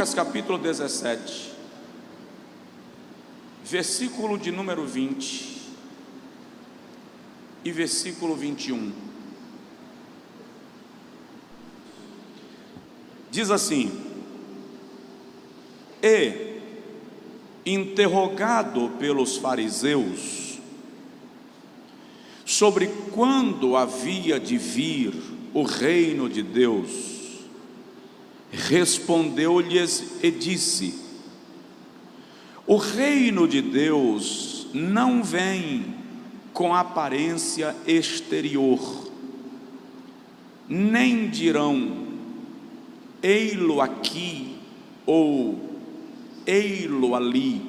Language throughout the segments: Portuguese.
Lucas capítulo 17, versículo de número 20 e versículo 21. Diz assim: E, interrogado pelos fariseus sobre quando havia de vir o reino de Deus, respondeu-lhes e disse: O reino de Deus não vem com aparência exterior, nem dirão ei-lo aqui ou ei-lo ali,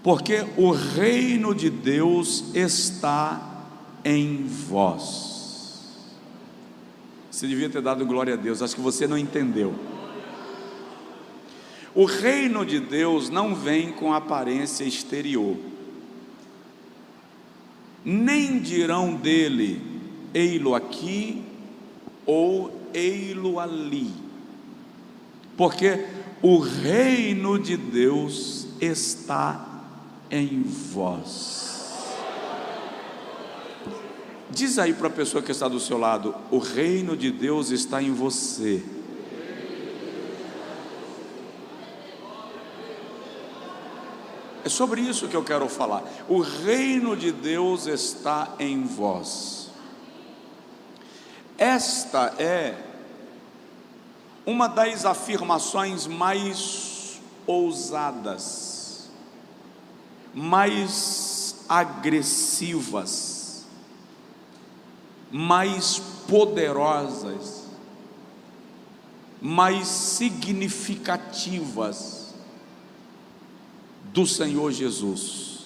porque o reino de Deus está em vós. Você devia ter dado glória a Deus, acho que você não entendeu. O reino de Deus não vem com aparência exterior, nem dirão dele ei-lo aqui ou ei-lo ali, porque o reino de Deus está em vós. Diz aí para a pessoa que está do seu lado: o reino de Deus está em você. É sobre isso que eu quero falar. O reino de Deus está em vós. Esta é uma das afirmações mais ousadas, mais agressivas, mais poderosas, mais significativas do Senhor Jesus.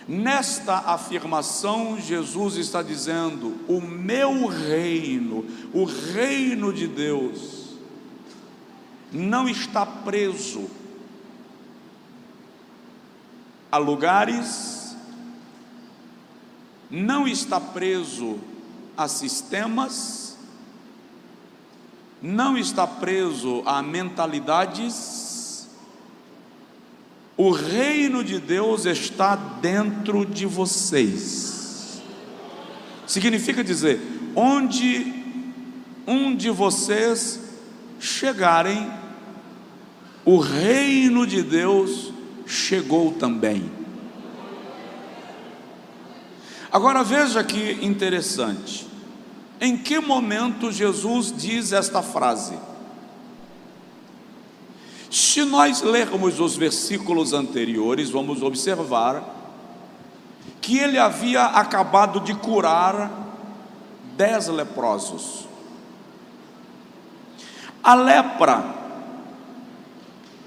Nesta afirmação, Jesus está dizendo: o meu reino, o reino de Deus, não está preso a lugares, não está preso a sistemas, não está preso a mentalidades. O reino de Deus está dentro de vocês. Significa dizer, onde um de vocês chegarem, o reino de Deus chegou também. Agora veja que interessante. Em que momento Jesus diz esta frase? Se nós lermos os versículos anteriores, vamos observar que ele havia acabado de curar 10 leprosos. A lepra,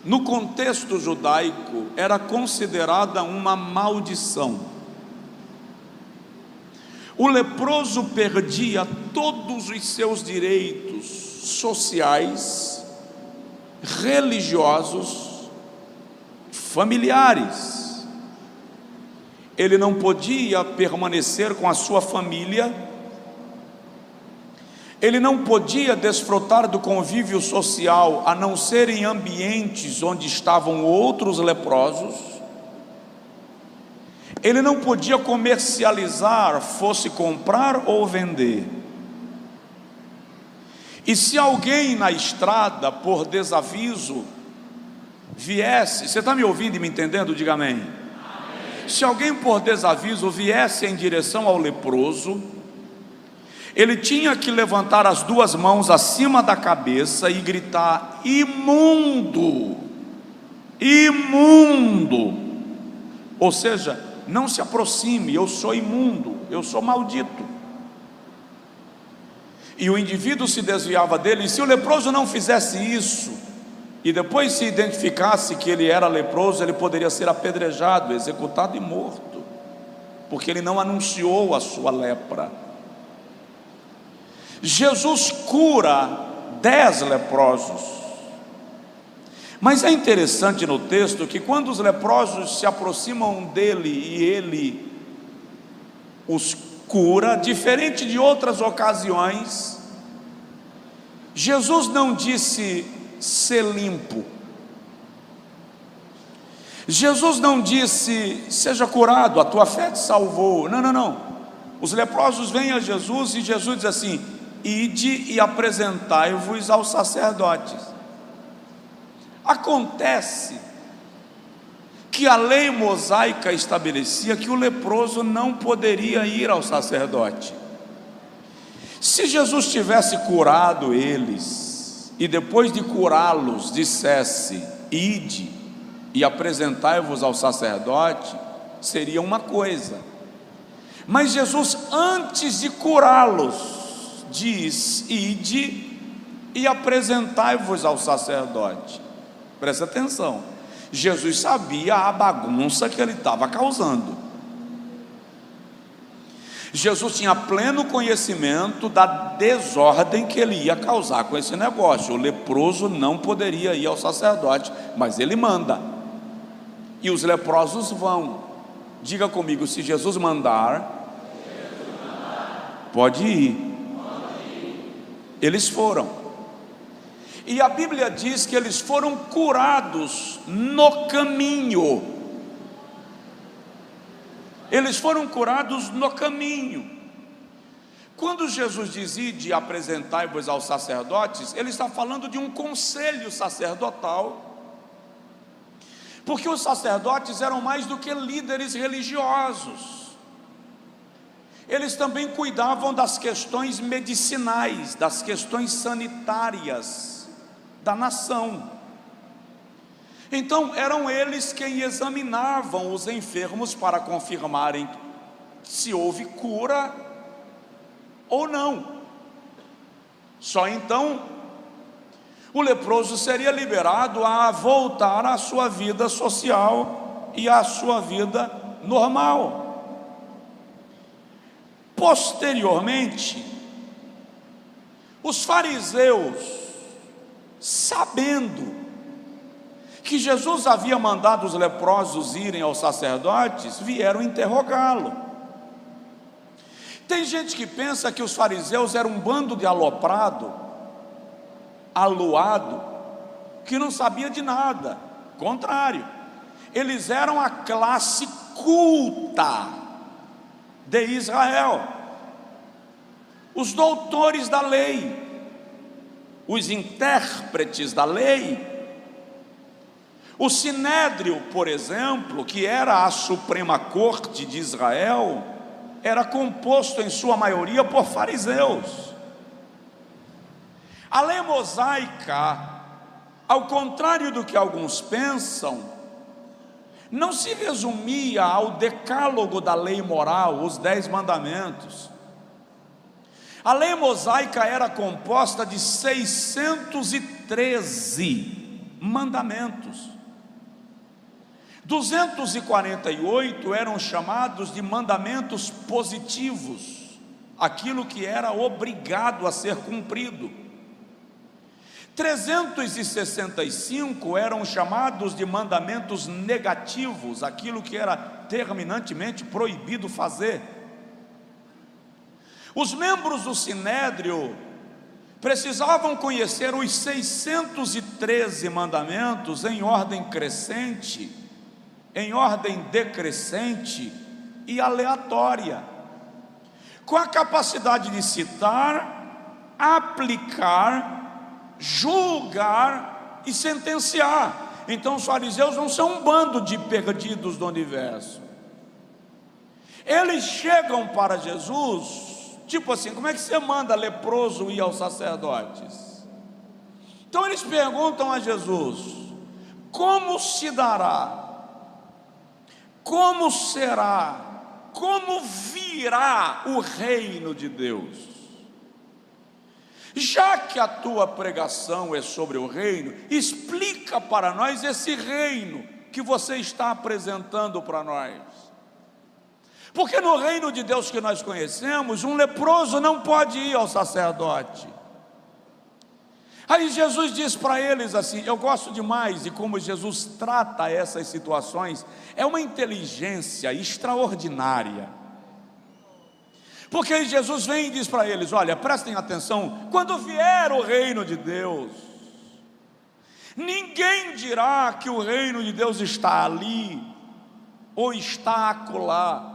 no contexto judaico, era considerada uma maldição. O leproso perdia todos os seus direitos sociais, religiosos, familiares. Ele não podia permanecer com a sua família, ele não podia desfrutar do convívio social, a não ser em ambientes onde estavam outros leprosos. Ele não podia comercializar, fosse comprar ou vender. E se alguém na estrada, por desaviso, viesse, você está me ouvindo e me entendendo? Diga amém. Amém. Se alguém por desaviso viesse em direção ao leproso, ele tinha que levantar as duas mãos acima da cabeça e gritar: imundo, imundo. Ou seja, não se aproxime, eu sou imundo, eu sou maldito. E o indivíduo se desviava dele. E se o leproso não fizesse isso, e depois se identificasse que ele era leproso, ele poderia ser apedrejado, executado e morto, porque ele não anunciou a sua lepra. Jesus cura 10 leprosos. Mas é interessante no texto que quando os leprosos se aproximam dele e ele os cura, diferente de outras ocasiões, Jesus não disse ser limpo. Jesus não disse seja curado, a tua fé te salvou. Não, não, não. Os leprosos vêm a Jesus e Jesus diz assim: ide e apresentai-vos aos sacerdotes. Acontece que a lei mosaica estabelecia que o leproso não poderia ir ao sacerdote. Se Jesus tivesse curado eles e depois de curá-los dissesse: ide e apresentai-vos ao sacerdote, seria uma coisa. Mas Jesus, antes de curá-los, diz: ide e apresentai-vos ao sacerdote. Presta atenção, Jesus sabia a bagunça que ele estava causando. Jesus tinha pleno conhecimento da desordem que ele ia causar com esse negócio. O leproso não poderia ir ao sacerdote, mas ele manda, e os leprosos vão. Diga comigo: se Jesus mandar, pode ir. Eles foram, e a Bíblia diz que eles foram curados no caminho. Eles foram curados no caminho. Quando Jesus diz: ide e apresentai-vos aos sacerdotes, ele está falando de um conselho sacerdotal, porque os sacerdotes eram mais do que líderes religiosos. Eles também cuidavam das questões medicinais, das questões sanitárias da nação. Então eram eles quem examinavam os enfermos para confirmarem se houve cura ou não. Só então o leproso seria liberado a voltar à sua vida social e à sua vida normal. Posteriormente, os fariseus, sabendo que Jesus havia mandado os leprosos irem aos sacerdotes, vieram interrogá-lo. Tem gente que pensa que os fariseus eram um bando de aloprado, aluado, que não sabia de nada. Contrário, eles eram a classe culta de Israel, os doutores da lei, os intérpretes da lei. O Sinédrio, por exemplo, que era a Suprema Corte de Israel, era composto em sua maioria por fariseus. A lei mosaica, ao contrário do que alguns pensam, não se resumia ao decálogo da lei moral, os 10 mandamentos. A lei mosaica era composta de 613 mandamentos. 248 eram chamados de mandamentos positivos, aquilo que era obrigado a ser cumprido. 365 eram chamados de mandamentos negativos, aquilo que era terminantemente proibido fazer. Os membros do Sinédrio precisavam conhecer os 613 mandamentos em ordem crescente, em ordem decrescente e aleatória, com a capacidade de citar, aplicar, julgar e sentenciar. Então os fariseus não são um bando de perdidos do universo. Eles chegam para Jesus, tipo assim: como é que você manda leproso ir aos sacerdotes? Então eles perguntam a Jesus: como se dará? Como será? Como virá o reino de Deus? Já que a tua pregação é sobre o reino, explica para nós esse reino que você está apresentando para nós. Porque no reino de Deus que nós conhecemos, um leproso não pode ir ao sacerdote. Aí Jesus diz para eles assim, eu gosto demais de como Jesus trata essas situações, é uma inteligência extraordinária. Porque Jesus vem e diz para eles: olha, prestem atenção, quando vier o reino de Deus, ninguém dirá que o reino de Deus está ali ou está acolá,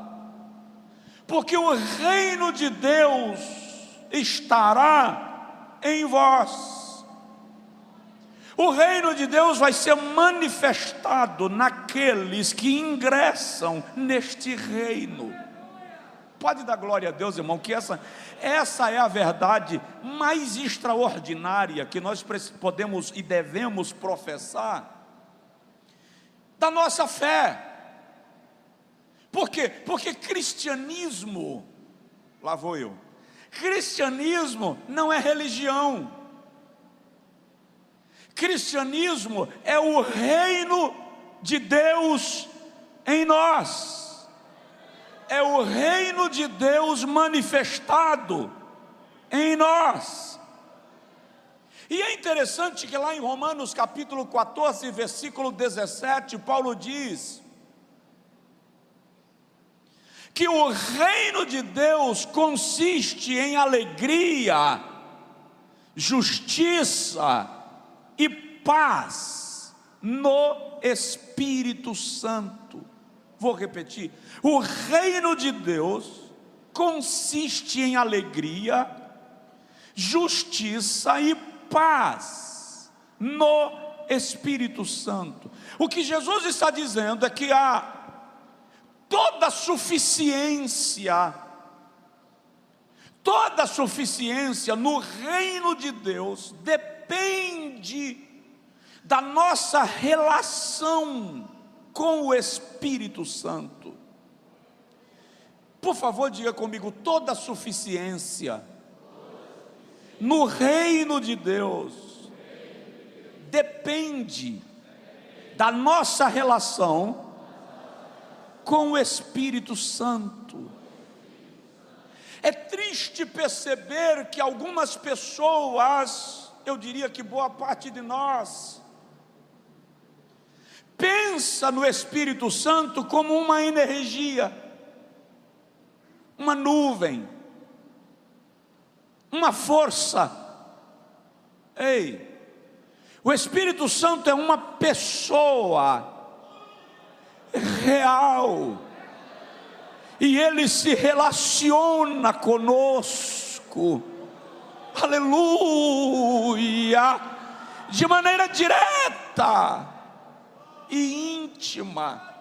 porque o reino de Deus estará em vós. O reino de Deus vai ser manifestado naqueles que ingressam neste reino. Pode dar glória a Deus, irmão, que essa é a verdade mais extraordinária que nós podemos e devemos professar da nossa fé. Por quê? Porque cristianismo, lá vou eu, cristianismo não é religião. Cristianismo é o reino de Deus em nós. É o reino de Deus manifestado em nós. E é interessante que lá em Romanos capítulo 14, versículo 17, Paulo diz que o reino de Deus consiste em alegria, justiça e paz no Espírito Santo. Vou repetir: o reino de Deus consiste em alegria, justiça e paz no Espírito Santo. O que Jesus está dizendo é que há toda suficiência no reino de Deus depende da nossa relação com o Espírito Santo. Por favor, diga comigo: toda suficiência no reino de Deus depende da nossa relação com o Espírito Santo. É triste perceber que algumas pessoas, eu diria que boa parte de nós, pensa no Espírito Santo como uma energia, uma nuvem, uma força. Ei, o Espírito Santo é uma pessoa real, e ele se relaciona conosco, aleluia, de maneira direta e íntima.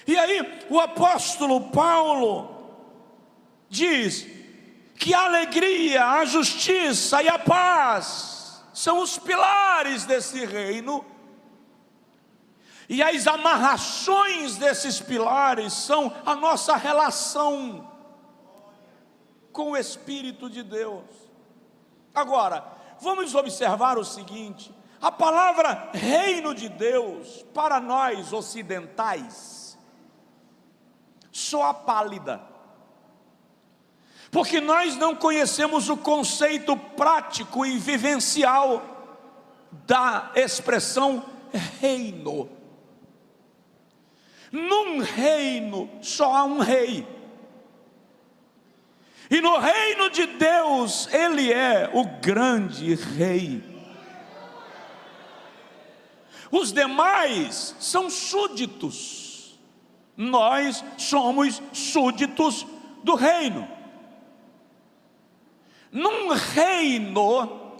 E aí o apóstolo Paulo diz que a alegria, a justiça e a paz são os pilares desse reino, e as amarrações desses pilares são a nossa relação com o Espírito de Deus. Agora, vamos observar o seguinte: a palavra reino de Deus, para nós ocidentais, soa pálida, porque nós não conhecemos o conceito prático e vivencial da expressão reino. Num reino só há um rei, e no reino de Deus ele é o grande rei. Os demais são súditos. Nós somos súditos do reino. Num reino,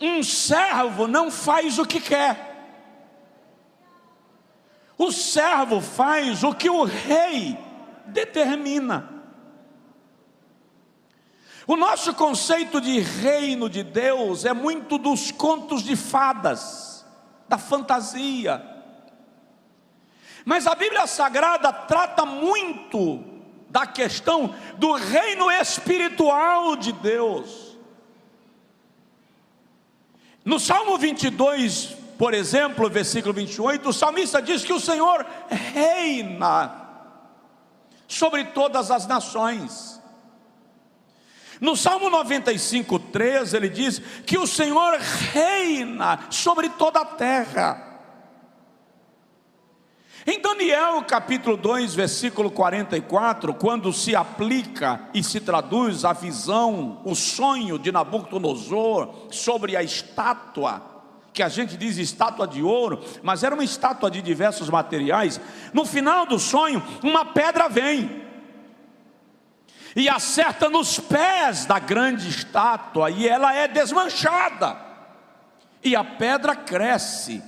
um servo não faz o que quer. O servo faz o que o rei determina. O nosso conceito de reino de Deus é muito dos contos de fadas, da fantasia. Mas a Bíblia Sagrada trata muito da questão do reino espiritual de Deus. No Salmo 22, por exemplo, versículo 28, o salmista diz que o Senhor reina sobre todas as nações. No Salmo 95, 3, ele diz que o Senhor reina sobre toda a terra. Em Daniel capítulo 2, versículo 44, quando se aplica e se traduz a visão, o sonho de Nabucodonosor sobre a estátua, que a gente diz estátua de ouro, mas era uma estátua de diversos materiais. No final do sonho, uma pedra vem e acerta nos pés da grande estátua, e ela é desmanchada, e a pedra cresce,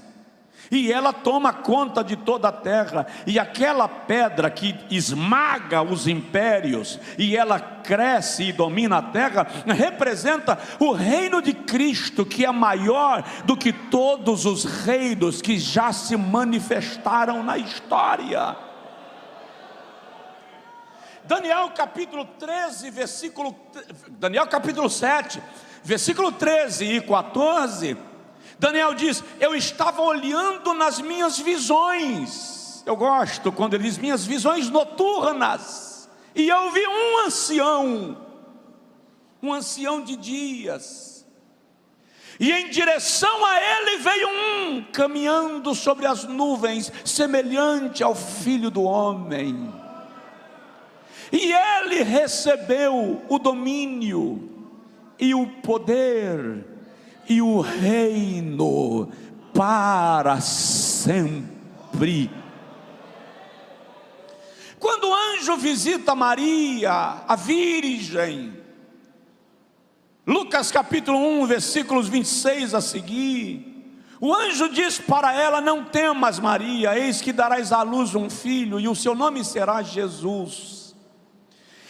e ela toma conta de toda a terra. E aquela pedra que esmaga os impérios, e ela cresce e domina a terra, representa o reino de Cristo, que é maior do que todos os reinos que já se manifestaram na história. Daniel capítulo 7, versículo 13 e 14, Daniel diz: eu estava olhando nas minhas visões. Eu gosto quando ele diz minhas visões noturnas, e eu vi um ancião de dias, e em direção a ele veio um caminhando sobre as nuvens, semelhante ao Filho do Homem. E ele recebeu o domínio e o poder e o reino para sempre. Quando o anjo visita Maria, a virgem, Lucas capítulo 1, versículos 26 a seguir, o anjo diz para ela: não temas, Maria, eis que darás à luz um filho, e o seu nome será Jesus.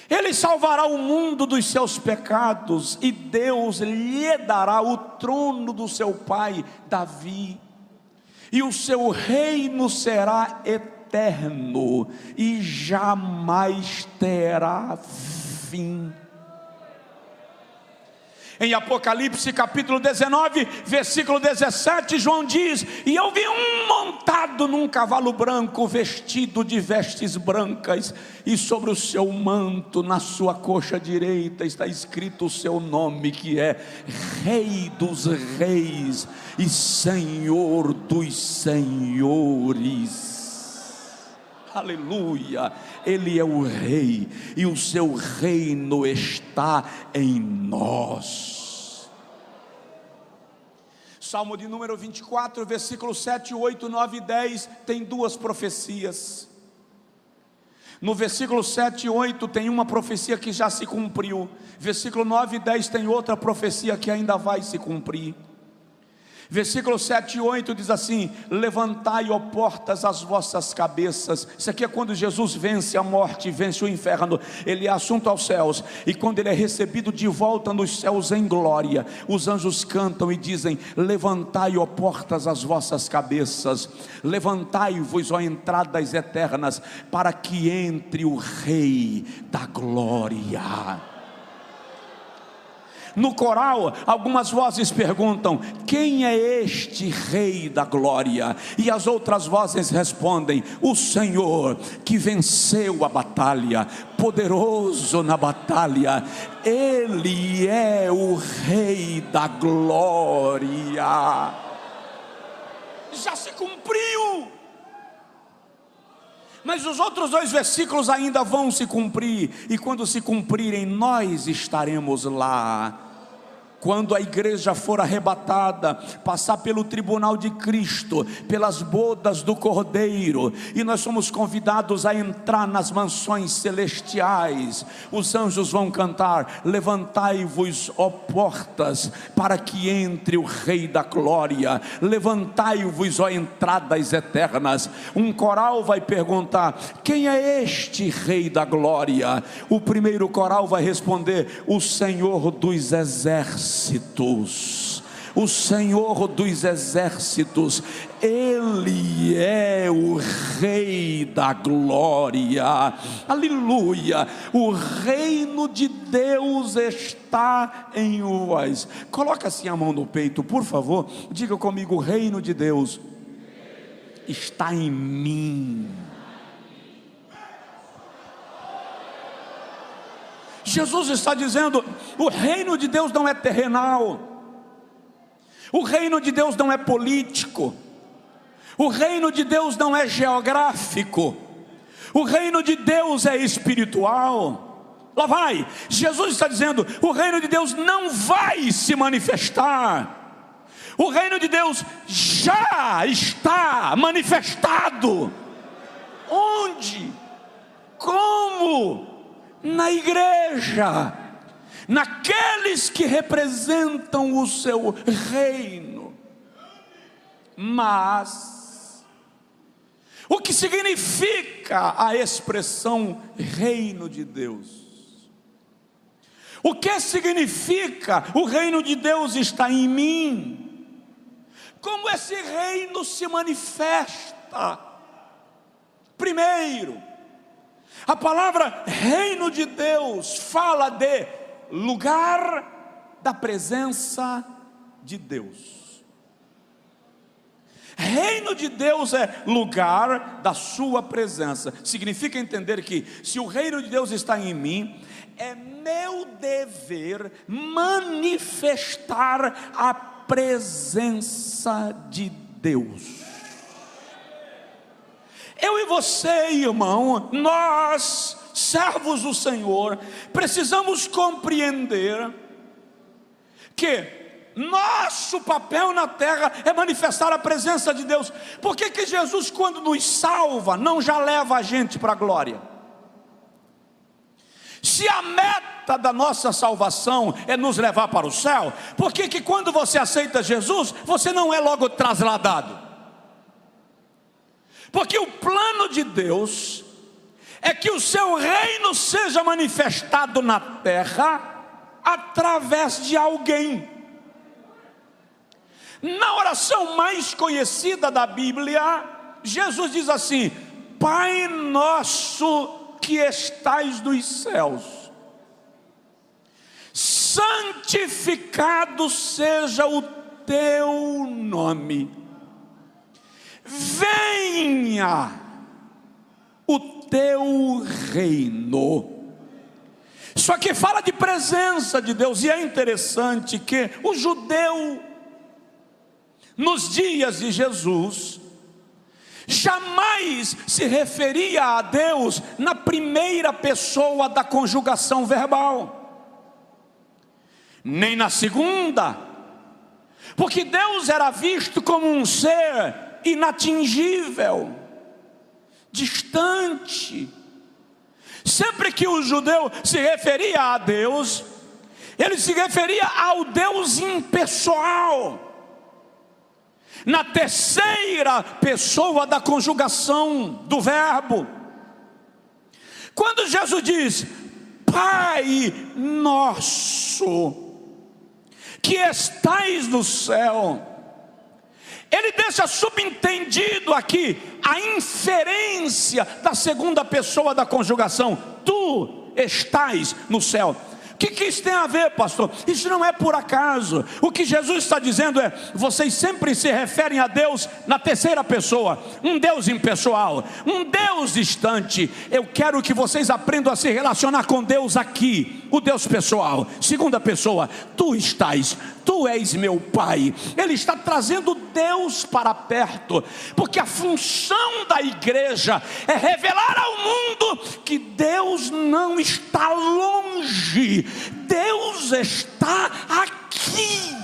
Ele salvará o mundo dos seus pecados, e Deus lhe dará o trono do seu pai Davi, e o seu reino será eterno, e jamais terá fim. Em Apocalipse capítulo 19, versículo 17, João diz: e eu vi um montado num cavalo branco, vestido de vestes brancas, e sobre o seu manto, na sua coxa direita, está escrito o seu nome, que é Rei dos Reis e Senhor dos Senhores. Aleluia, Ele é o Rei, e o seu reino está em nós. Salmo de número 24, versículos 7, 8, 9 e 10, tem duas profecias. No versículo 7 e 8 tem uma profecia que já se cumpriu. Versículo 9 e 10 tem outra profecia que ainda vai se cumprir. Versículo 7 e 8 diz assim: levantai, ó portas, as vossas cabeças. Isso aqui é quando Jesus vence a morte, vence o inferno. Ele é assunto aos céus, e quando ele é recebido de volta nos céus em glória, os anjos cantam e dizem: levantai, ó portas, as vossas cabeças, levantai-vos, ó entradas eternas, para que entre o Rei da glória. No coral, algumas vozes perguntam: quem é este Rei da glória? E as outras vozes respondem: o Senhor que venceu a batalha, poderoso na batalha, Ele é o Rei da glória. Já se cumpriu. Mas os outros dois versículos ainda vão se cumprir, e quando se cumprirem, nós estaremos lá. Quando a igreja for arrebatada, passar pelo tribunal de Cristo, pelas bodas do Cordeiro, e nós somos convidados a entrar nas mansões celestiais, os anjos vão cantar: levantai-vos, ó portas, para que entre o Rei da glória, levantai-vos, ó entradas eternas. Um coral vai perguntar: quem é este Rei da glória? O primeiro coral vai responder: o Senhor dos exércitos. O Senhor dos exércitos, Ele é o Rei da glória. Aleluia. O reino de Deus está em vós. Coloca assim a mão no peito, por favor. Diga comigo: o reino de Deus está em mim. Jesus está dizendo: o reino de Deus não é terrenal, o reino de Deus não é político, o reino de Deus não é geográfico, o reino de Deus é espiritual. Lá vai, Jesus está dizendo: o reino de Deus não vai se manifestar, o reino de Deus já está manifestado. Onde? Como? Na igreja, naqueles que representam o seu reino. Mas o que significa a expressão reino de Deus? O que significa o reino de Deus está em mim? Como esse reino se manifesta? Primeiro, a palavra reino de Deus fala de lugar da presença de Deus. Reino de Deus é lugar da sua presença. Significa entender que se o reino de Deus está em mim, é meu dever manifestar a presença de Deus. Eu e você, irmão, nós, servos do Senhor, precisamos compreender que nosso papel na terra é manifestar a presença de Deus. Por que Jesus, quando nos salva, não já leva a gente para a glória? Se a meta da nossa salvação é nos levar para o céu, por que quando você aceita Jesus, você não é logo trasladado? Porque o plano de Deus é que o seu reino seja manifestado na terra através de alguém. Na oração mais conhecida da Bíblia, Jesus diz assim: Pai nosso que estais nos céus, santificado seja o teu nome, venha o teu reino. Só que fala de presença de Deus, e é interessante que o judeu, nos dias de Jesus, jamais se referia a Deus na primeira pessoa da conjugação verbal, nem na segunda, porque Deus era visto como um ser inatingível, distante. Sempre que o judeu se referia a Deus, ele se referia ao Deus impessoal, na terceira pessoa da conjugação do verbo. Quando Jesus diz Pai nosso que estais no céu, ele deixa subentendido aqui a inferência da segunda pessoa da conjugação: tu estás no céu. O que isso tem a ver, pastor? Isso não é por acaso. O que Jesus está dizendo é: vocês sempre se referem a Deus na terceira pessoa, um Deus impessoal, um Deus distante. Eu quero que vocês aprendam a se relacionar com Deus aqui, o Deus pessoal, segunda pessoa. Tu estás, tu és meu Pai. Ele está trazendo Deus para perto, porque a função da igreja é revelar ao mundo que Deus não está longe, Deus está aqui.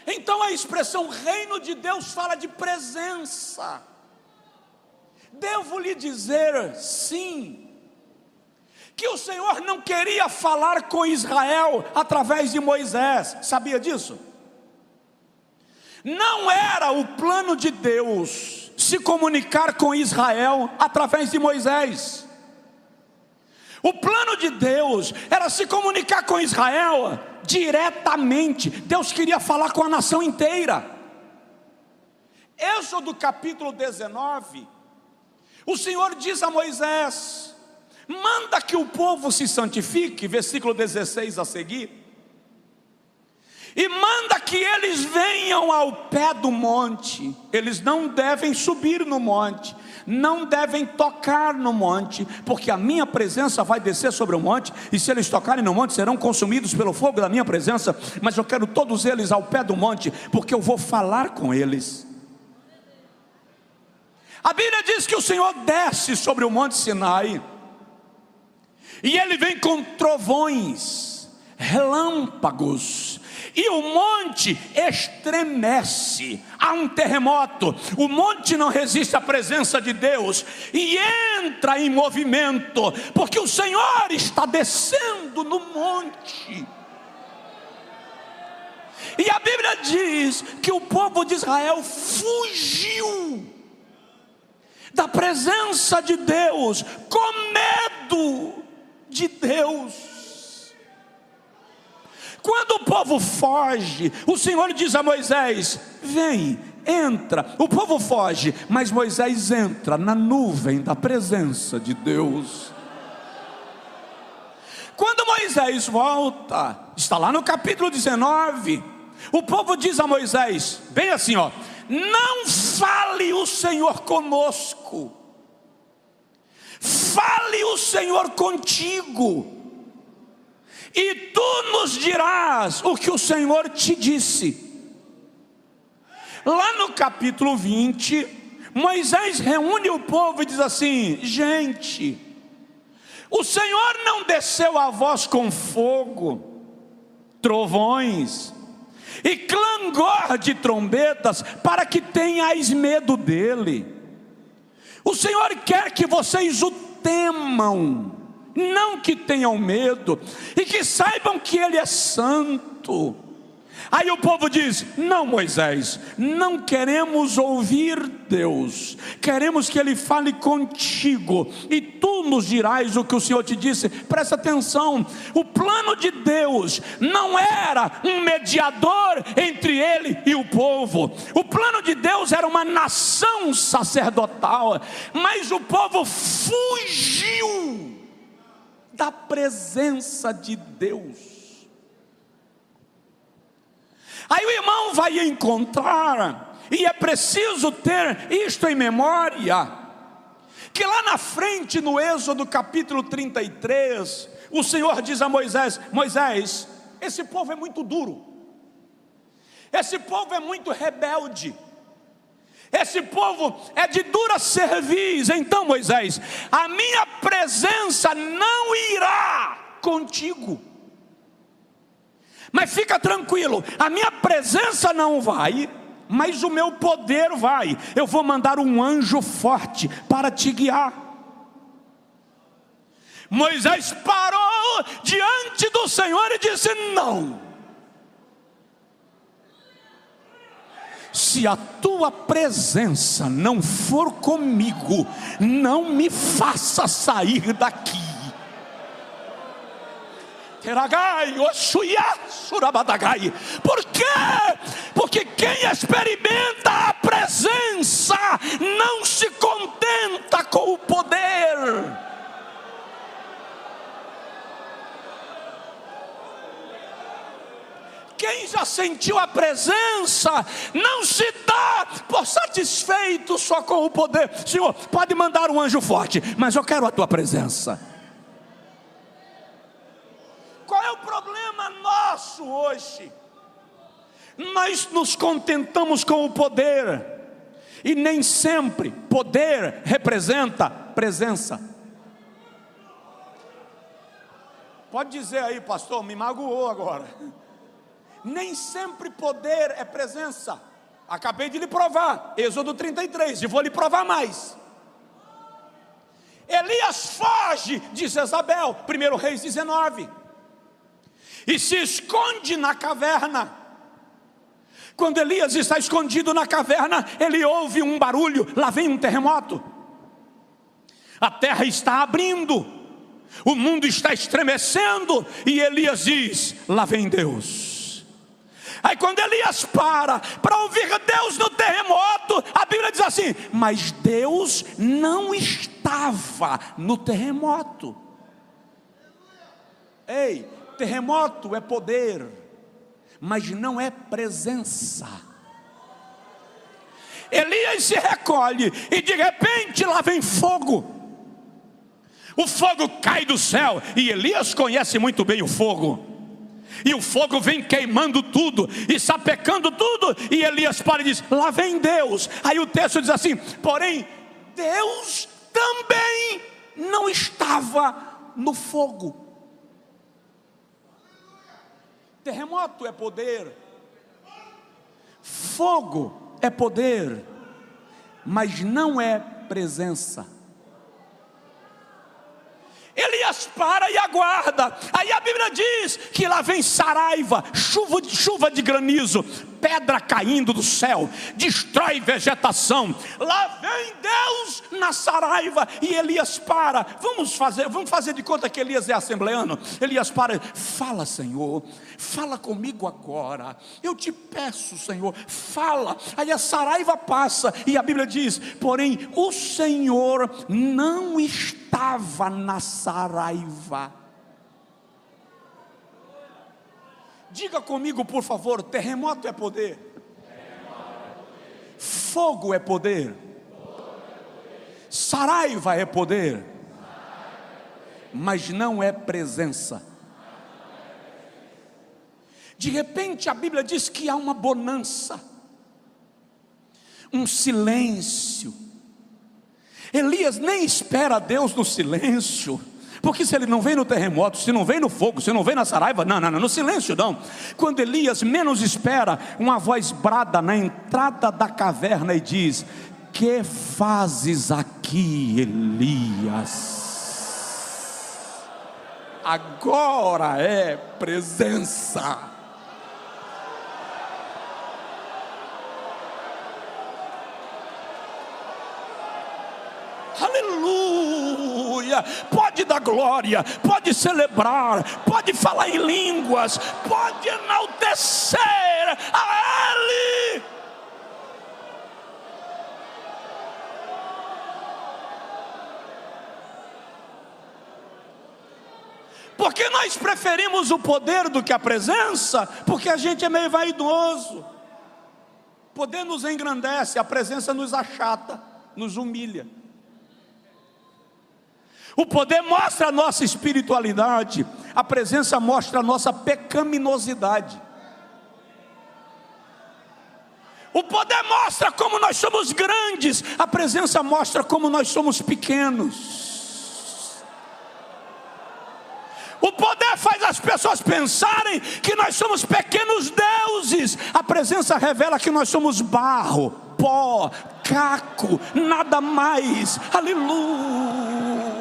Então a expressão reino de Deus fala de presença. Devo lhe dizer, sim, que o Senhor não queria falar com Israel através de Moisés. Sabia disso? Não era o plano de Deus se comunicar com Israel através de Moisés. O plano de Deus era se comunicar com Israel diretamente. Deus queria falar com a nação inteira. Êxodo capítulo 19, o Senhor diz a Moisés: manda que o povo se santifique, versículo 16 a seguir, e manda que eles venham ao pé do monte. Eles não devem subir no monte, não devem tocar no monte, porque a minha presença vai descer sobre o monte, e se eles tocarem no monte, serão consumidos pelo fogo da minha presença. Mas eu quero todos eles ao pé do monte, porque eu vou falar com eles. A Bíblia diz que o Senhor desce sobre o monte Sinai, e Ele vem com trovões, relâmpagos, e o monte estremece, há um terremoto, o monte não resiste à presença de Deus, e entra em movimento, porque o Senhor está descendo no monte. E a Bíblia diz que o povo de Israel fugiu da presença de Deus, com medo de Deus. Quando o povo foge, o Senhor diz a Moisés: vem, entra. O povo foge, mas Moisés entra na nuvem da presença de Deus. Quando Moisés volta, está lá no capítulo 19, o povo diz a Moisés, bem assim, ó: não fale o Senhor conosco, fale o Senhor contigo, e tu nos dirás o que o Senhor te disse. Lá no capítulo 20, Moisés reúne o povo e diz assim: gente, o Senhor não desceu a vós com fogo, trovões e clangor de trombetas, para que tenhais medo dele. O Senhor quer que vocês o temam, não que tenham medo, e que saibam que Ele é santo. Aí o povo diz: não, Moisés, não queremos ouvir Deus, queremos que Ele fale contigo, e tu nos dirás o que o Senhor te disse. Presta atenção, o plano de Deus não era um mediador entre Ele e o povo. O plano de Deus era uma nação sacerdotal, mas o povo fugiu da presença de Deus. Aí o irmão vai encontrar, e é preciso ter isto em memória, que lá na frente, no Êxodo capítulo 33, o Senhor diz a Moisés: Moisés, esse povo é muito duro, esse povo é muito rebelde, esse povo é de dura cerviz. Então, Moisés, a minha presença não irá contigo, mas fica tranquilo, a minha presença não vai, mas o meu poder vai. Eu vou mandar um anjo forte para te guiar. Moisés parou diante do Senhor e disse: não, se a tua presença não for comigo, não me faça sair daqui. Por quê? Porque quem experimenta a presença não se contenta com o poder. Quem já sentiu a presença não se dá por satisfeito só com o poder. Senhor, pode mandar um anjo forte, mas eu quero a tua presença. Qual é o problema nosso hoje? Nós nos contentamos com o poder, e nem sempre poder representa presença. Pode dizer aí, pastor, me magoou agora. Nem sempre poder é presença. Acabei de lhe provar, Êxodo 33, e vou lhe provar mais. Elias foge de Jezabel, 1 Reis 19, e se esconde na caverna. Quando Elias está escondido na caverna, ele ouve um barulho, lá vem um terremoto. A terra está abrindo, o mundo está estremecendo, e Elias diz: lá vem Deus. Aí quando Elias para ouvir Deus no terremoto, a Bíblia diz assim: mas Deus não estava no terremoto. Ei, terremoto é poder, mas não é presença. Elias se recolhe e de repente lá vem fogo. O fogo cai do céu e Elias conhece muito bem o fogo. E o fogo vem queimando tudo e sapecando tudo. E Elias para e diz: lá vem Deus. Aí o texto diz assim: porém Deus também não estava no fogo. Terremoto é poder, fogo é poder, mas não é presença. Elias para e aguarda. Aí a Bíblia diz que lá vem saraiva, chuva de granizo, pedra caindo do céu, destrói vegetação. Lá vem Deus na saraiva e Elias para. Vamos fazer de conta que Elias é assembleano. Elias para: fala, Senhor, fala comigo agora. Eu te peço, Senhor, fala. Aí a saraiva passa e a Bíblia diz: porém o Senhor não estava na saraiva. Diga comigo, por favor: terremoto é poder, fogo é poder, saraiva é poder, mas não é presença. De repente a Bíblia diz que há uma bonança, um silêncio. Elias nem espera Deus no silêncio, porque se ele não vem no terremoto, se não vem no fogo, se não vem na saraiva, não, no silêncio não. Quando Elias menos espera, uma voz brada na entrada da caverna e diz: que fazes aqui, Elias? Agora é presença. Aleluia! Pode dar glória, pode celebrar, pode falar em línguas, pode enaltecer a Ele. Porque nós preferimos o poder do que a presença? Porque a gente é meio vaidoso. O poder nos engrandece, a presença nos achata, nos humilha. O poder mostra a nossa espiritualidade, a presença mostra a nossa pecaminosidade. O poder mostra como nós somos grandes, a presença mostra como nós somos pequenos. O poder faz as pessoas pensarem que nós somos pequenos deuses, a presença revela que nós somos barro, pó, caco, nada mais. Aleluia!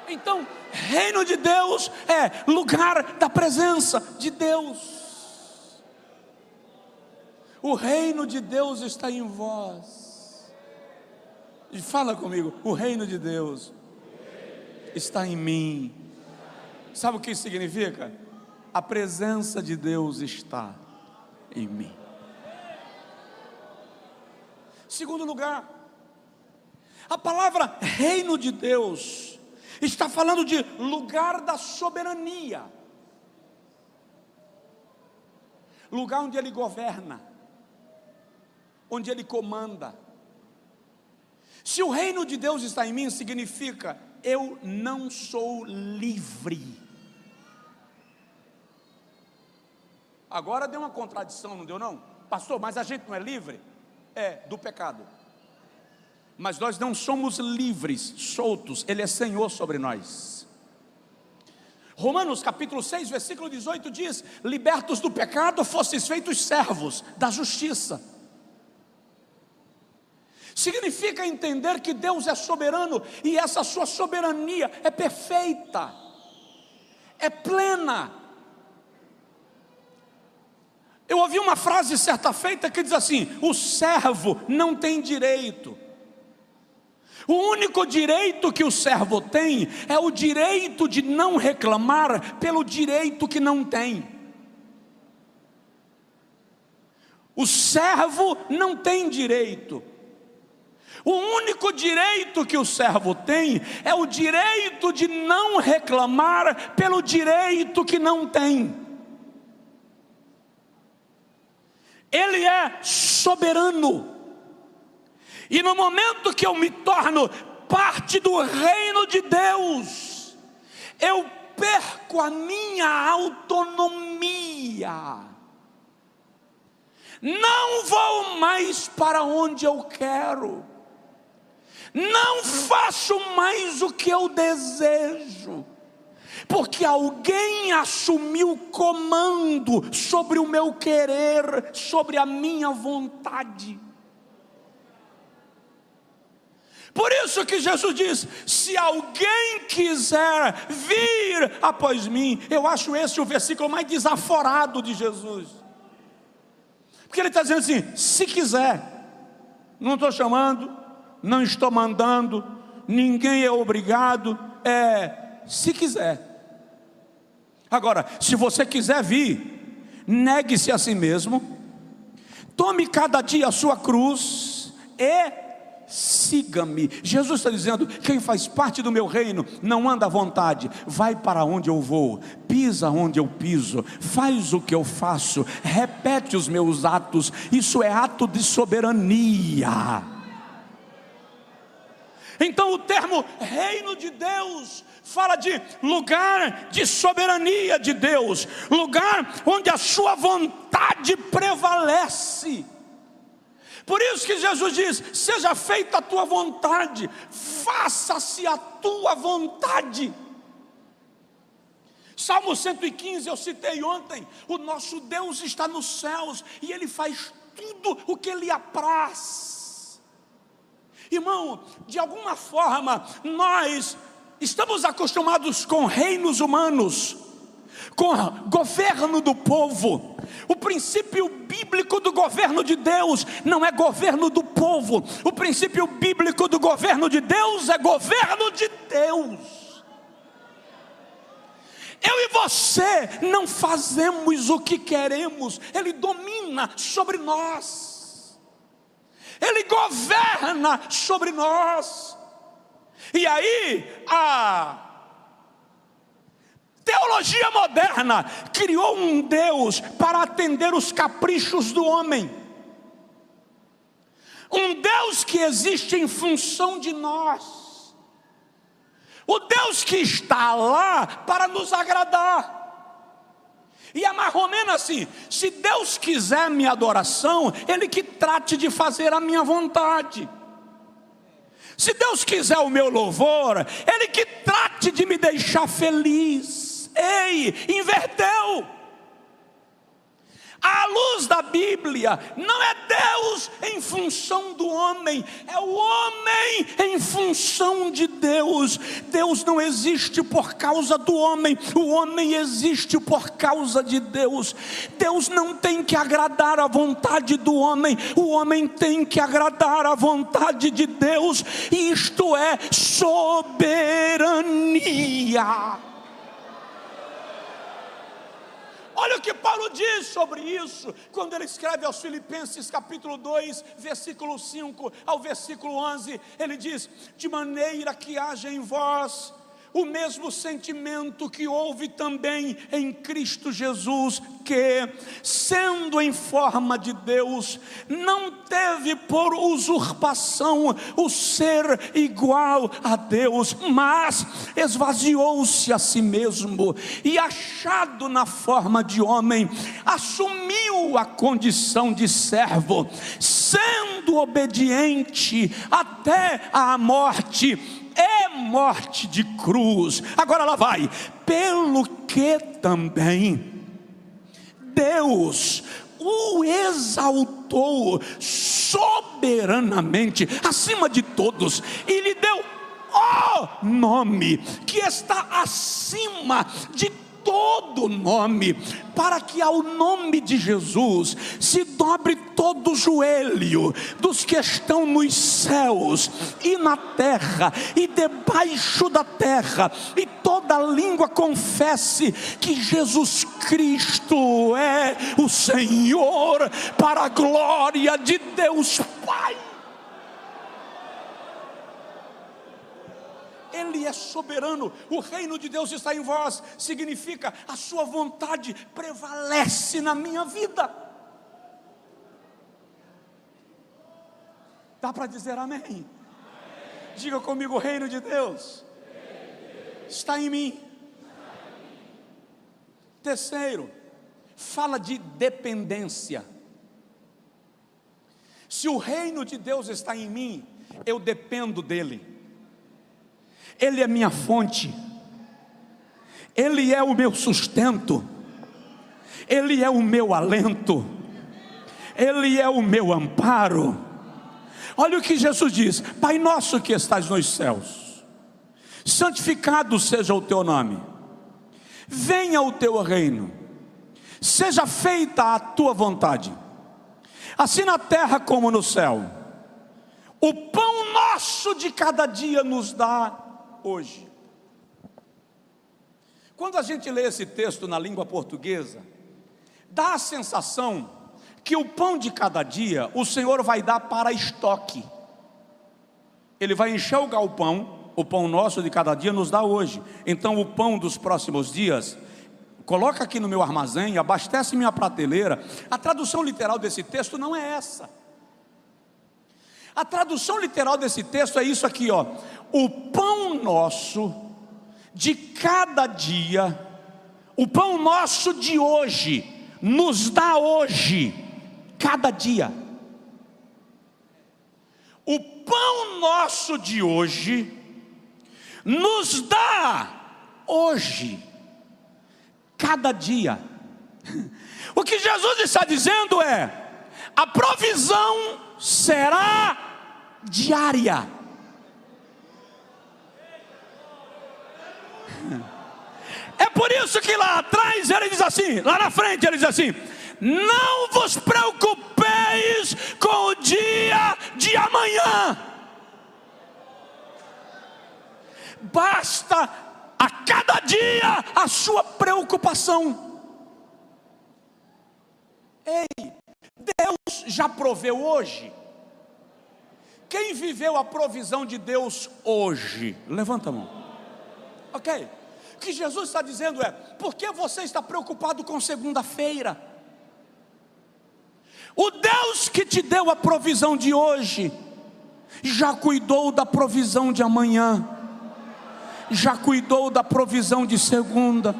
Então, reino de Deus é lugar da presença de Deus. O reino de Deus está em vós. E fala comigo: o reino de Deus está em mim. Sabe o que isso significa? A presença de Deus está em mim. Segundo lugar, a palavra reino de Deus está falando de lugar da soberania, lugar onde Ele governa, onde Ele comanda. Se o reino de Deus está em mim, significa eu não sou livre. Agora deu uma contradição, não deu não? Pastor, mas a gente não é livre? É, do pecado. Mas nós não somos livres, soltos. Ele é Senhor sobre nós. Romanos capítulo 6, versículo 18 diz: libertos do pecado, fostes feitos servos da justiça. Significa entender que Deus é soberano e essa sua soberania é perfeita, é plena. Eu ouvi uma frase certa feita que diz assim: o servo não tem direito, O único direito que o servo tem é o direito de não reclamar pelo direito que não tem. O servo não tem direito. O único direito que o servo tem é o direito de não reclamar pelo direito que não tem. Ele é soberano. E no momento que eu me torno parte do reino de Deus, eu perco a minha autonomia. Não vou mais para onde eu quero. Não faço mais o que eu desejo. Porque alguém assumiu o comando sobre o meu querer, sobre a minha vontade. Por isso que Jesus diz: se alguém quiser vir após mim. Eu acho esse o versículo mais desaforado de Jesus, porque ele está dizendo assim: se quiser. Não estou chamando, não estou mandando, ninguém é obrigado, se quiser. Agora, se você quiser vir, negue-se a si mesmo, tome cada dia a sua cruz e siga-me. Jesus está dizendo: quem faz parte do meu reino não anda à vontade, vai para onde eu vou, pisa onde eu piso, faz o que eu faço, repete os meus atos. Isso é ato de soberania. Então o termo reino de Deus fala de lugar de soberania de Deus, lugar onde a sua vontade prevalece. Por isso que Jesus diz: seja feita a tua vontade, faça-se a tua vontade. Salmo 115 eu citei ontem: o nosso Deus está nos céus e Ele faz tudo o que lhe apraz. Irmão, de alguma forma nós estamos acostumados com reinos humanos, com governo do povo. O princípio bíblico do governo de Deus não é governo do povo. O princípio bíblico do governo de Deus é governo de Deus. Eu e você não fazemos o que queremos. Ele domina sobre nós. Ele governa sobre nós. E aí a teologia moderna criou um Deus para atender os caprichos do homem. Um Deus que existe em função de nós. O Deus que está lá para nos agradar. E é mais ou menos assim: se Deus quiser minha adoração, Ele que trate de fazer a minha vontade. Se Deus quiser o meu louvor, Ele que trate de me deixar feliz. Ei, inverteu. À luz da Bíblia, não é Deus em função do homem, é o homem em função de Deus. Deus não existe por causa do homem, o homem existe por causa de Deus. Deus não tem que agradar a vontade do homem, o homem tem que agradar a vontade de Deus. Isto é soberania. Olha o que Paulo diz sobre isso, quando ele escreve aos Filipenses capítulo 2, versículo 5 ao versículo 11, ele diz: de maneira que haja em vós o mesmo sentimento que houve também em Cristo Jesus, que, sendo em forma de Deus, não teve por usurpação o ser igual a Deus, mas esvaziou-se a si mesmo, e achado na forma de homem, assumiu a condição de servo, sendo obediente até a morte, morte de cruz. Agora lá vai: pelo que também Deus o exaltou soberanamente acima de todos e lhe deu o nome que está acima de todo nome, para que ao nome de Jesus se dobre todo o joelho dos que estão nos céus e na terra e debaixo da terra, e toda língua confesse que Jesus Cristo é o Senhor, para a glória de Deus Pai. Ele é soberano, o reino de Deus está em vós, significa a sua vontade prevalece na minha vida. Dá para dizer amém? Amém? Diga comigo: o reino de Deus está em mim. Terceiro, fala de dependência. Se o reino de Deus está em mim, eu dependo dele. Ele é minha fonte, Ele é o meu sustento, Ele é o meu alento, Ele é o meu amparo. Olha o que Jesus diz: Pai nosso que estás nos céus, santificado seja o teu nome, venha o teu reino, seja feita a tua vontade, assim na terra como no céu. O pão nosso de cada dia nos dá hoje. Quando a gente lê esse texto na língua portuguesa, dá a sensação que o pão de cada dia o Senhor vai dar para estoque. Ele vai encher o galpão, o pão nosso de cada dia nos dá hoje. Então o pão dos próximos dias, coloca aqui no meu armazém, abastece minha prateleira. A tradução literal desse texto não é essa. A tradução literal desse texto é isso aqui, ó: o pão nosso de cada dia, o pão nosso de hoje, nos dá hoje, cada dia. O pão nosso de hoje, nos dá hoje, cada dia. O que Jesus está dizendo é: a provisão será diária. É por isso que lá atrás ele diz assim, lá na frente ele diz assim: não vos preocupeis com o dia de amanhã, basta a cada dia a sua preocupação. Ei, Deus já proveu hoje. Quem viveu a provisão de Deus hoje? Levanta a mão. Ok. O que Jesus está dizendo é: por que você está preocupado com segunda-feira? O Deus que te deu a provisão de hoje já cuidou da provisão de amanhã, já cuidou da provisão de segunda.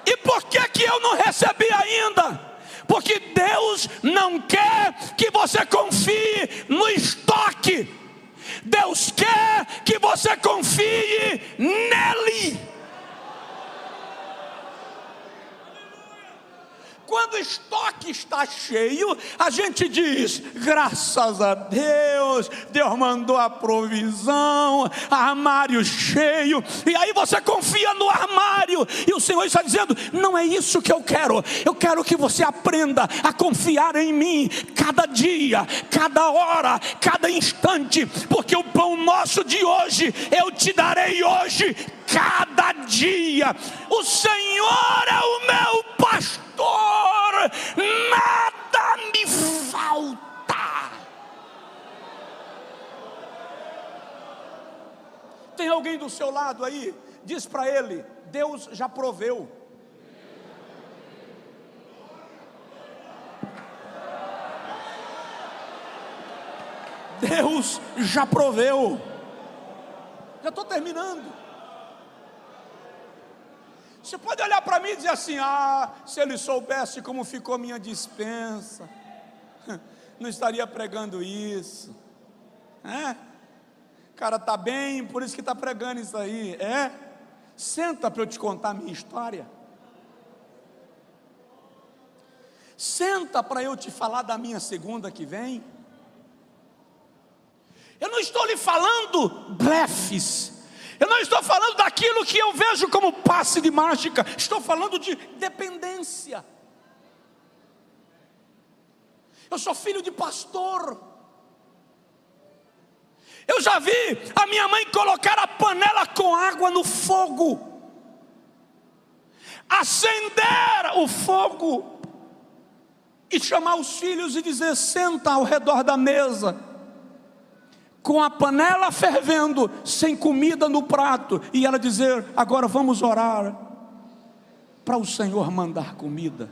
E por que eu não recebi ainda? Porque Deus não quer que você confie no estoque. Deus quer que você confie nele. Quando o estoque está cheio, a gente diz: graças a Deus, Deus mandou a provisão, armário cheio. E aí você confia no armário. E o Senhor está dizendo: não é isso que eu quero que você aprenda a confiar em mim, cada dia, cada hora, cada instante. Porque o pão nosso de hoje, eu te darei hoje, cada dia. O Senhor é o meu pastor, nada me falta. Tem alguém do seu lado aí? Diz para ele: Deus já proveu. Deus já proveu. Já estou terminando. Você pode olhar para mim e dizer assim: ah, se ele soubesse como ficou minha dispensa, não estaria pregando isso. O cara está bem, por isso que está pregando isso aí. Senta para eu te contar a minha história. Senta para eu te falar da minha segunda que vem. Eu não estou lhe falando blefes, Eu não estou falando daquilo que eu vejo como passe de mágica, estou falando de dependência. Eu sou filho de pastor. Eu já vi a minha mãe colocar a panela com água no fogo, acender o fogo e chamar os filhos e dizer: senta ao redor da mesa, com a panela fervendo, sem comida no prato, e ela dizer: agora vamos orar para o Senhor mandar comida.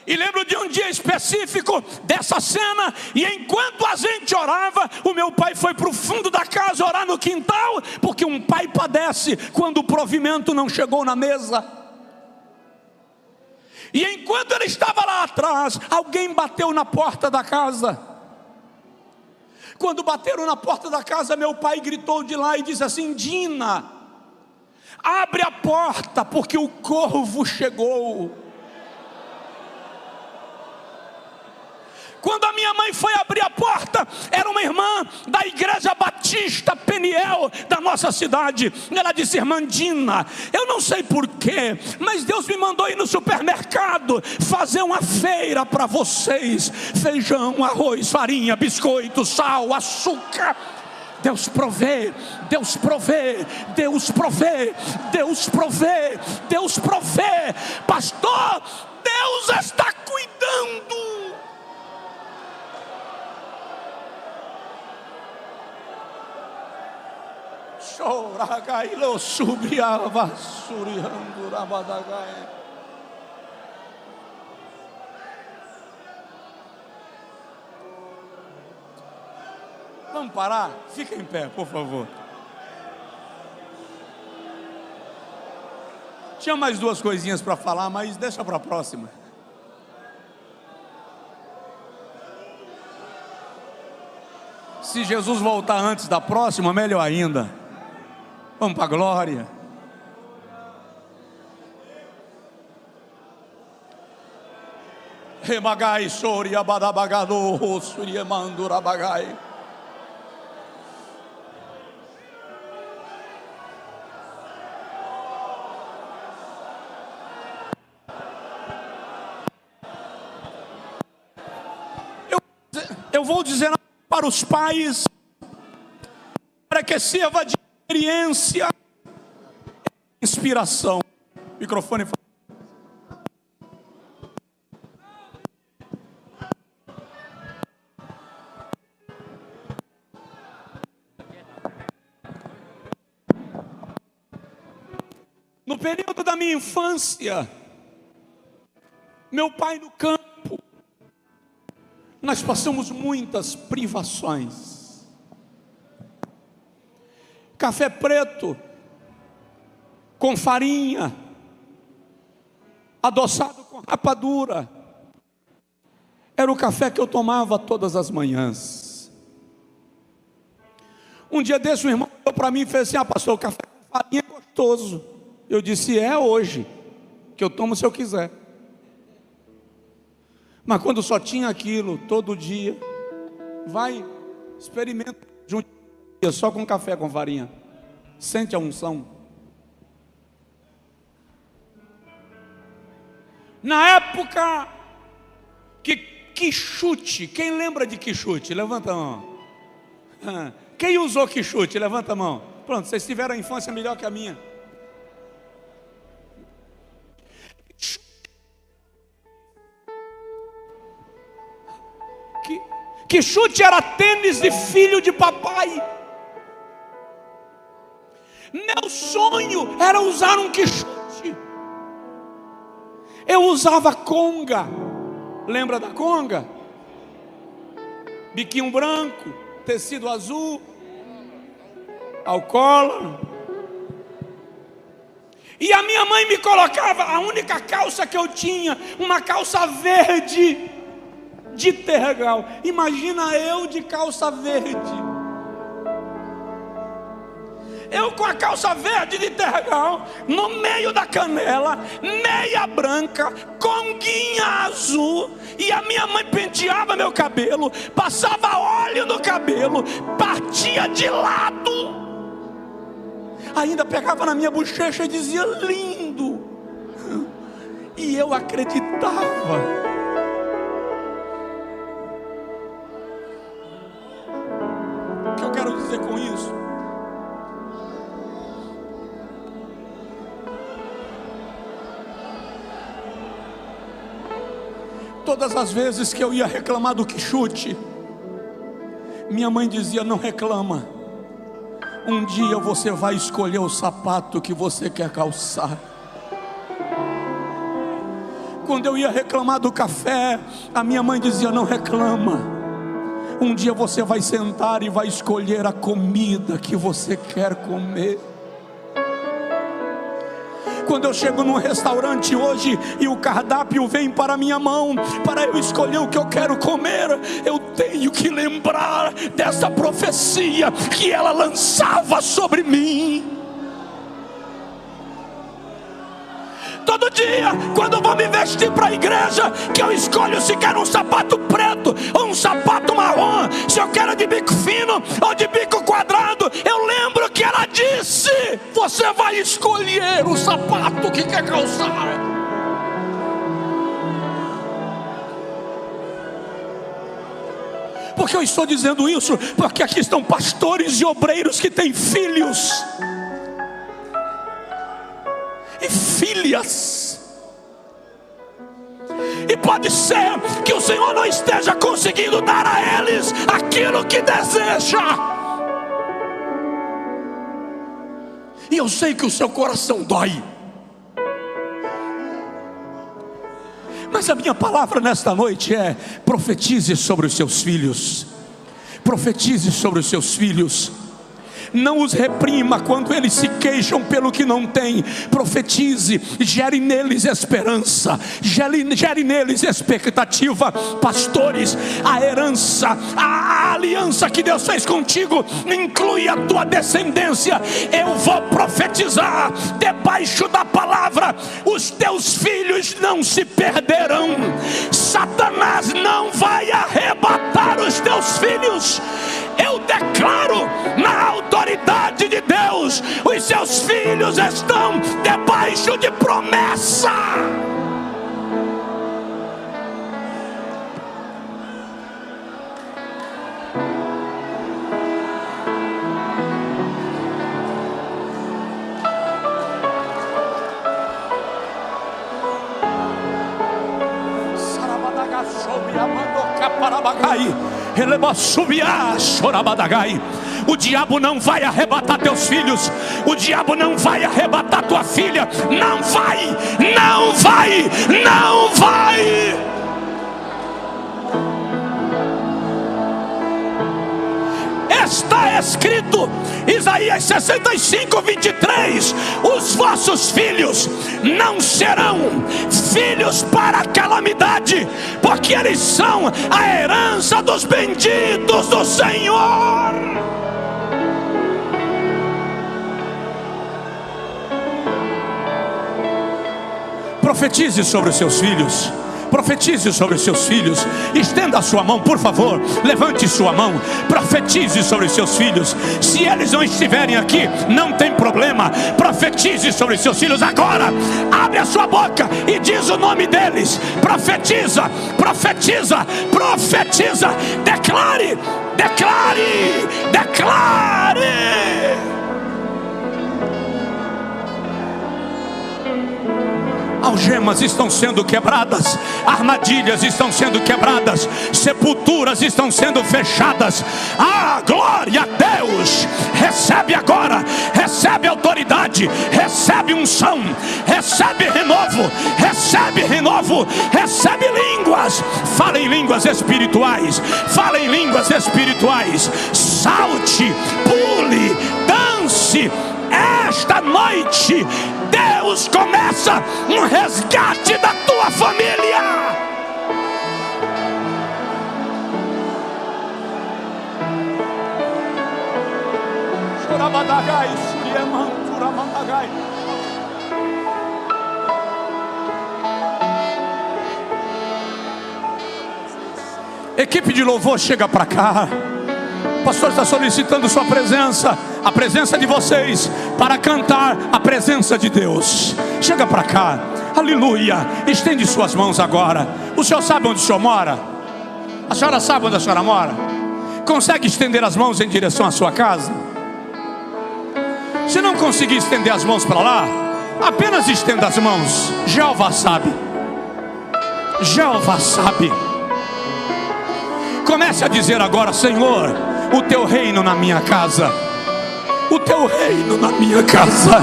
E lembro de um dia específico dessa cena, e enquanto a gente orava, o meu pai foi para o fundo da casa orar no quintal, porque um pai padece quando o provimento não chegou na mesa. E enquanto ele estava lá atrás, alguém bateu na porta da casa. Quando bateram na porta da casa, meu pai gritou de lá e disse assim: Dina, abre a porta, porque o corvo chegou. Quando a minha mãe foi abrir a porta, era uma irmã da igreja Batista Peniel da nossa cidade. Ela disse: irmã Dina, eu não sei porquê, mas Deus me mandou ir no supermercado fazer uma feira para vocês: feijão, arroz, farinha, biscoito, sal, açúcar. Deus provê, Deus provê, Deus provê, Deus provê, Deus provê. Pastor, Deus está cuidando. Choragailo subiava suriando rabadagai. Vamos parar? Fica em pé, por favor. Tinha mais duas coisinhas para falar, mas deixa para a próxima. Se Jesus voltar antes da próxima, melhor ainda. Vamos para a glória. Remagai soria badabagado suria mandurabagai. Eu vou dizer para os pais, para que sirva de experiência, inspiração. Microfone. No período da minha infância, meu pai no campo, nós passamos muitas privações. Café preto, com farinha, adoçado com rapadura, era o café que eu tomava todas as manhãs. Um dia desse, um irmão falou para mim e fez assim: pastor, o café com farinha é gostoso. Eu disse: é hoje, que eu tomo se eu quiser. Mas quando só tinha aquilo todo dia, vai, experimenta junto, só com café com farinha, sente a unção. Na época que quichute, quem lembra de quichute? Levanta a mão. Quem usou quichute? Levanta a mão. Pronto, vocês tiveram a infância melhor que a minha. Quichute era tênis de filho de papai. Meu sonho era usar um quichute. Eu usava conga. Lembra da conga? Biquinho branco, tecido azul, alcoólatra. E a minha mãe me colocava, a única calça que eu tinha, uma calça verde de tergal. Imagina eu de calça verde. eu com a calça verde de tergal, no meio da canela, meia branca, conguinha azul, e a minha mãe penteava meu cabelo, passava óleo no cabelo, partia de lado, ainda pegava na minha bochecha e dizia lindo, e eu acreditava. O que eu quero dizer com isso? Todas as vezes que eu ia reclamar do quichute, minha mãe dizia: não reclama, um dia você vai escolher o sapato que você quer calçar. Quando eu ia reclamar do café, a minha mãe dizia: não reclama, um dia você vai sentar e vai escolher a comida que você quer comer. Quando eu chego num restaurante hoje e o cardápio vem para a minha mão, para eu escolher o que eu quero comer, eu tenho que lembrar dessa profecia que ela lançava sobre mim. Todo dia, quando eu vou me vestir para a igreja, que eu escolho se quero um sapato preto ou um sapato marrom, se eu quero de bico fino ou de bico quadrado, eu lembro que ela disse: você vai escolher o sapato que quer calçar. Por que eu estou dizendo isso? Porque aqui estão pastores e obreiros que têm filhos e filhas, e pode ser que o Senhor não esteja conseguindo dar a eles aquilo que deseja, e eu sei que o seu coração dói, mas a minha palavra nesta noite é: profetize sobre os seus filhos, profetize sobre os seus filhos. Não os reprima quando eles se queixam pelo que não têm. Profetize, gere neles esperança, gere neles expectativa. Pastores, a herança, a aliança que Deus fez contigo inclui a tua descendência. Eu vou profetizar debaixo da palavra: os teus filhos não se perderão. Satanás não vai arrebatar os teus filhos. Eu declaro na autoridade de Deus: os seus filhos estão debaixo de promessa. O diabo não vai arrebatar teus filhos, o diabo não vai arrebatar tua filha. Não vai, não vai, não vai. Está escrito, Isaías 65:23: os vossos filhos não serão filhos para a calamidade, porque eles são a herança dos benditos do Senhor. Profetize sobre os seus filhos. Profetize sobre os seus filhos. Estenda a sua mão, por favor. Levante sua mão. Profetize sobre os seus filhos. Se eles não estiverem aqui, não tem problema. Profetize sobre os seus filhos agora. Abre a sua boca e diz o nome deles. Profetiza, profetiza, profetiza. Declare, declare, declare. Algemas estão sendo quebradas, armadilhas estão sendo quebradas, sepulturas estão sendo fechadas. Ah, glória a Deus! Recebe agora, recebe autoridade, recebe unção, recebe renovo, recebe renovo, recebe línguas. Fala em línguas espirituais, fala em línguas espirituais. Salte, pule, dance. Esta noite Deus começa um resgate da tua família. Chorabadagai, Equipe de louvor, chega para cá. O pastor está solicitando sua presença, a presença de vocês, para cantar a presença de Deus. Chega para cá, aleluia. Estende suas mãos agora. O senhor sabe onde o senhor mora? A senhora sabe onde a senhora mora? Consegue estender as mãos em direção à sua casa? Se não conseguir estender as mãos para lá, apenas estenda as mãos. Jeová sabe. Jeová sabe. Comece a dizer agora: Senhor, o teu reino na minha casa, o teu reino na minha casa,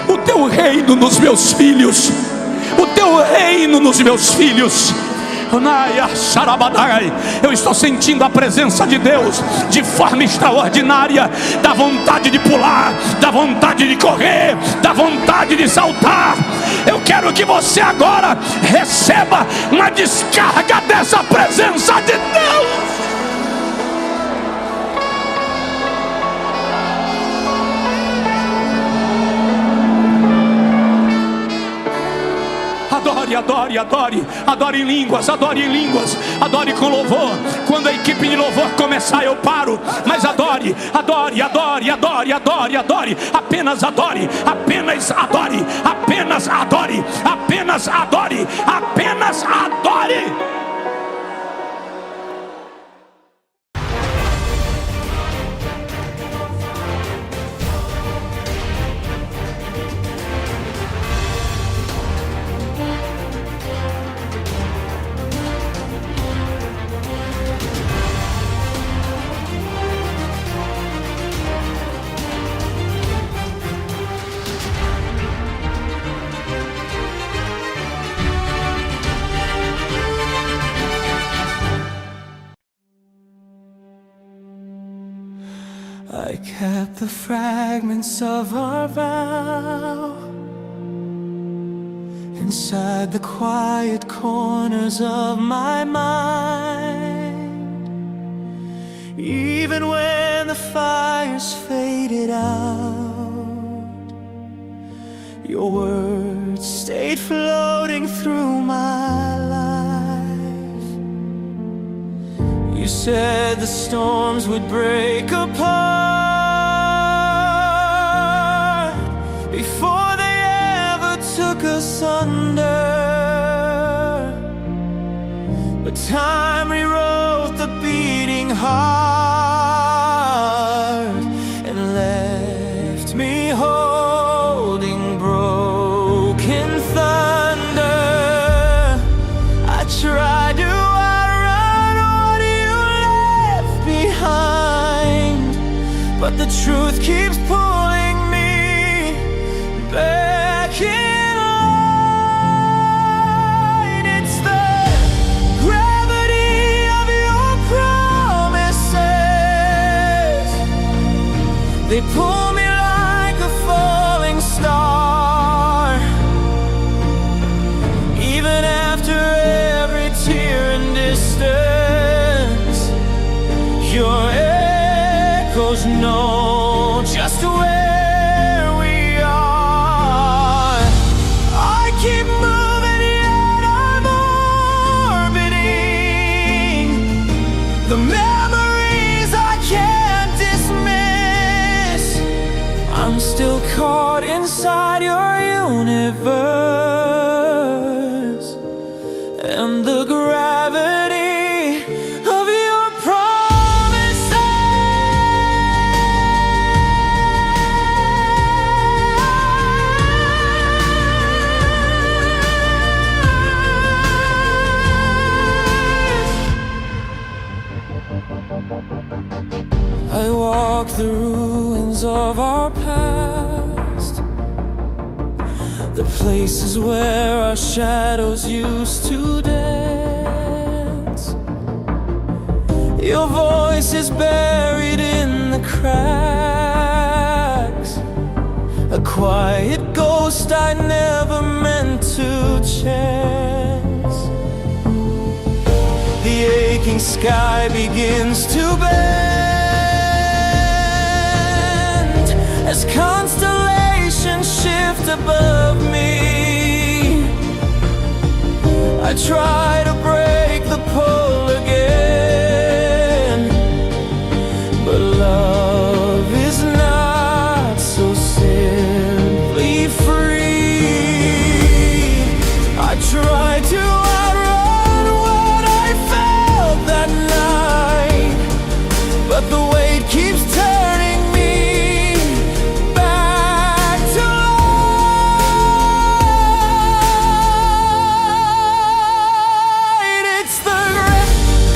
o teu reino nos meus filhos, o teu reino nos meus filhos. Eu estou sentindo a presença de Deus de forma extraordinária. Dá vontade de pular, dá vontade de correr, dá vontade de saltar. Eu quero que você agora receba uma descarga dessa presença de Deus. Adore, adore, adore, adore em línguas, adore em línguas, adore com louvor. Quando a equipe de louvor começar, eu paro, mas adore, adore, adore, adore, adore, adore, apenas adore, apenas adore, apenas adore, apenas adore, apenas adore. I kept the fragments of our vow inside the quiet corners of my mind. Even when the fires faded out, your words stayed floating through my life. You said the storms would break apart before they ever took us under. But time rewrote the beating heart and left me holding broken thunder. I tried to outrun what you left behind, but the truth keeps pulling me back in line. It's the gravity of your promises. They pull me like a falling star. Even after every tear and distance, your echoes know just where we are. I keep moving yet I'm orbiting the memories I can't dismiss. I'm still caught inside your universe and the gravity of your promises. I walk the ruins of our past, the places where our shadows used to dance. Your voice is buried in the cracks, a quiet ghost I never meant to chance. The aching sky begins to bend as constellations shift above me. I try to break the pole again, but love is not so simply free. I try to outrun what I felt that night, but the weight keeps turning me back to light. It's the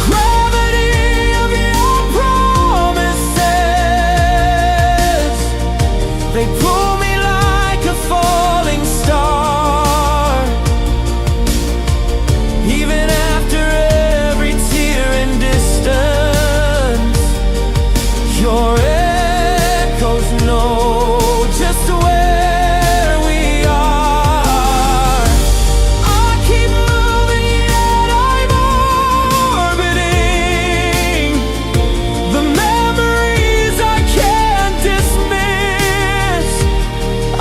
gravity of your promises. They pull me like a falling star, even after every tear and distance. Your echoes know just where we are. I keep moving yet I'm orbiting the memories I can't dismiss.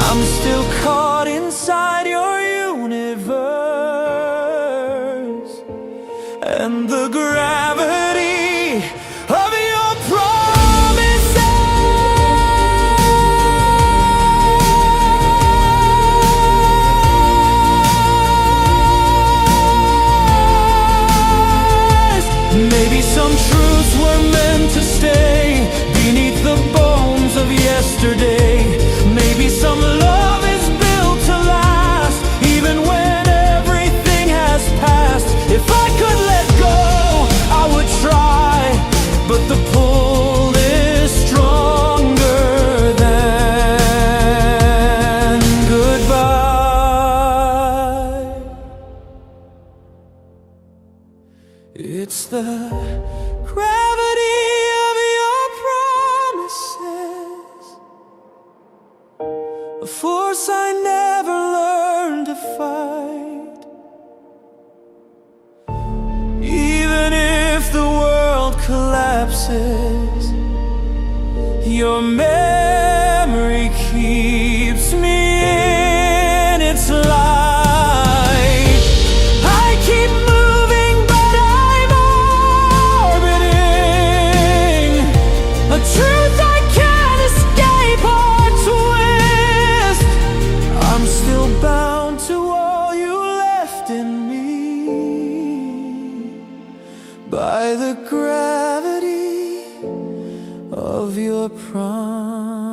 I'm still caught inside your universe, and the gravity of your promises. Maybe some truths were meant to stay beneath the bones of yesterday. Maybe some love is built to last, even when everything has passed. If I could let go, I would try, but the pull is stronger than goodbye. It's the gravity of your promises, a force I never learned to fight. Even if the world collapses, your memory keeps me in its light. I keep moving, but I'm orbiting a truth I can't escape or twist. I'm still bound to all you left in me by the gravity of your promises.